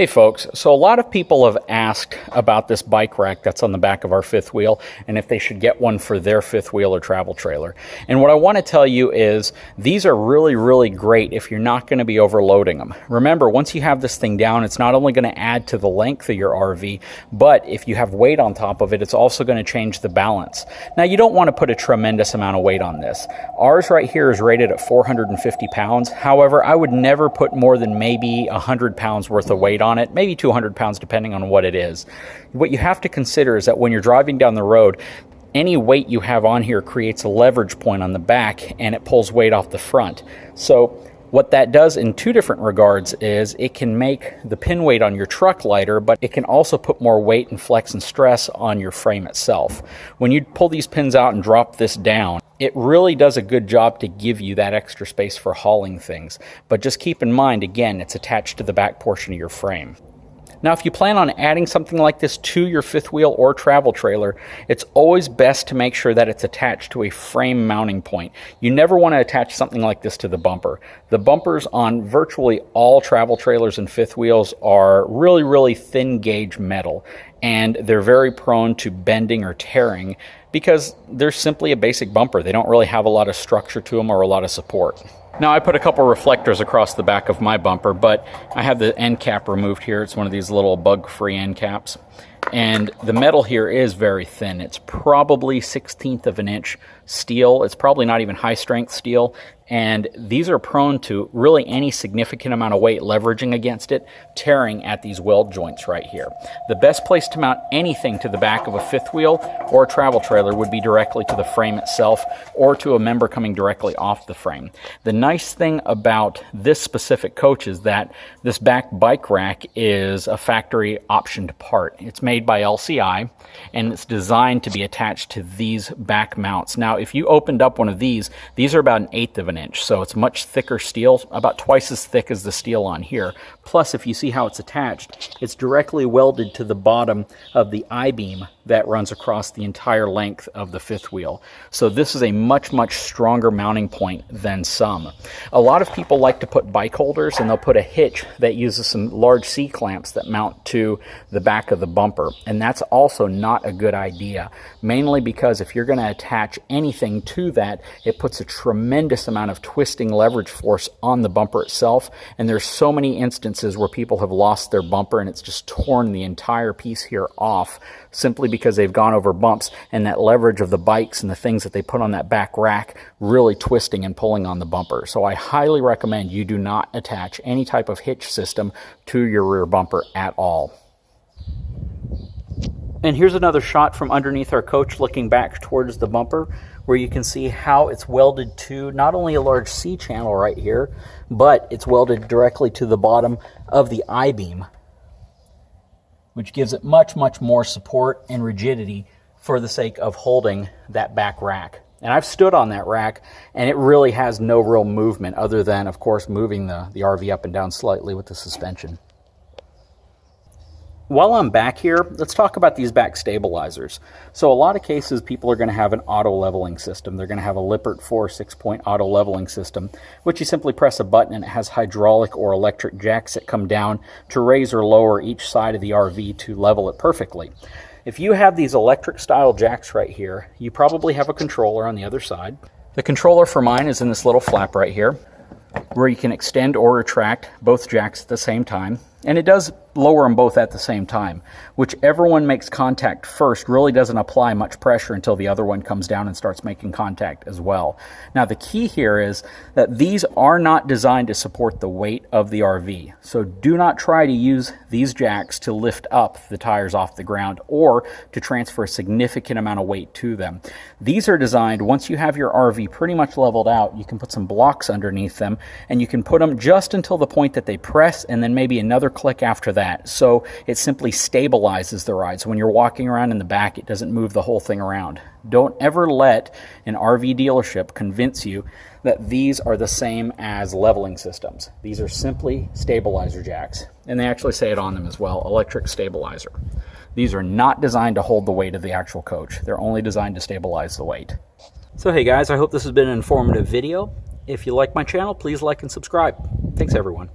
Hey folks, so a lot of people have asked about this bike rack that's on the back of our fifth wheel and if they should get one for their fifth wheel or travel trailer. And what I want to tell you is these are really great if you're not going to be overloading them. Remember, once you have this thing down, it's not only going to add to the length of your RV, but if you have weight on top of it, it's also going to change the balance. Now, you don't want to put a tremendous amount of weight on this. Ours right here is rated at 450 pounds. However, I would never put more than maybe 100 pounds worth of weight on it, maybe 200 pounds depending on what it is. What you have to consider is that when you're driving down the road, any weight you have on here creates a leverage point on the back and it pulls weight off the front. So what that does in two different regards is it can make the pin weight on your truck lighter, but it can also put more weight and flex and stress on your frame itself. When you pull these pins out and drop this down, it really does a good job to give you that extra space for hauling things. But just keep in mind, again, it's attached to the back portion of your frame. Now, if you plan on adding something like this to your fifth wheel or travel trailer, it's always best to make sure that it's attached to a frame mounting point. You never want to attach something like this to the bumper. The bumpers on virtually all travel trailers and fifth wheels are really thin gauge metal, and they're very prone to bending or tearing because they're simply a basic bumper. They don't really have a lot of structure to them or a lot of support. Now, I put a couple reflectors across the back of my bumper, but I have the end cap removed here. It's one of these little bug-free end caps. And the metal here is very thin. It's probably 1/16 of an inch steel. It's probably not even high-strength steel. And these are prone to really any significant amount of weight leveraging against it, tearing at these weld joints right here. The best place to mount anything to the back of a fifth wheel or a travel trailer would be directly to the frame itself or to a member coming directly off the frame. The nice thing about this specific coach is that this back bike rack is a factory optioned part. It's made by LCI and it's designed to be attached to these back mounts. Now, if you opened up one of these are about 1/8 of an inch, so it's much thicker steel, about twice as thick as the steel on here. Plus, if you see how it's attached, it's directly welded to the bottom of the I-beam that runs across the entire length of the fifth wheel. So this is a much stronger mounting point than some. A lot of people like to put bike holders, and they'll put a hitch that uses some large C-clamps that mount to the back of the bumper, and that's also not a good idea, mainly because if you're going to attach anything to that, it puts a tremendous amount of twisting leverage force on the bumper itself, and there's so many instances where people have lost their bumper and it's just torn the entire piece here off simply because they've gone over bumps and that leverage of the bikes and the things that they put on that back rack really twisting and pulling on the bumper. So I highly recommend you do not attach any type of hitch system to your rear bumper at all. And here's another shot from underneath our coach looking back towards the bumper, where you can see how it's welded to not only a large C channel right here, but it's welded directly to the bottom of the I-beam, which gives it much more support and rigidity for the sake of holding that back rack. And I've stood on that rack, and it really has no real movement other than, of course, moving the RV up and down slightly with the suspension. While I'm back here, let's talk about these back stabilizers. So a lot of cases, people are going to have an auto leveling system. They're going to have a Lippert 4 6-point auto leveling system, which you simply press a button and it has hydraulic or electric jacks that come down to raise or lower each side of the RV to level it perfectly. If you have these electric style jacks right here, you probably have a controller on the other side. The controller for mine is in this little flap right here, where you can extend or retract both jacks at the same time. And it does lower them both at the same time. Whichever one makes contact first really doesn't apply much pressure until the other one comes down and starts making contact as well. Now, the key here is that these are not designed to support the weight of the RV. So do not try to use these jacks to lift up the tires off the ground or to transfer a significant amount of weight to them. These are designed, once you have your RV pretty much leveled out, you can put some blocks underneath them and you can put them just until the point that they press and then maybe another click after that. So it simply stabilizes the ride. So when you're walking around in the back, it doesn't move the whole thing around. Don't ever let an RV dealership convince you that these are the same as leveling systems. These are simply stabilizer jacks. And they actually say it on them as well, electric stabilizer. These are not designed to hold the weight of the actual coach. They're only designed to stabilize the weight. So hey guys, I hope this has been an informative video. If you like my channel, please like and subscribe. Thanks everyone.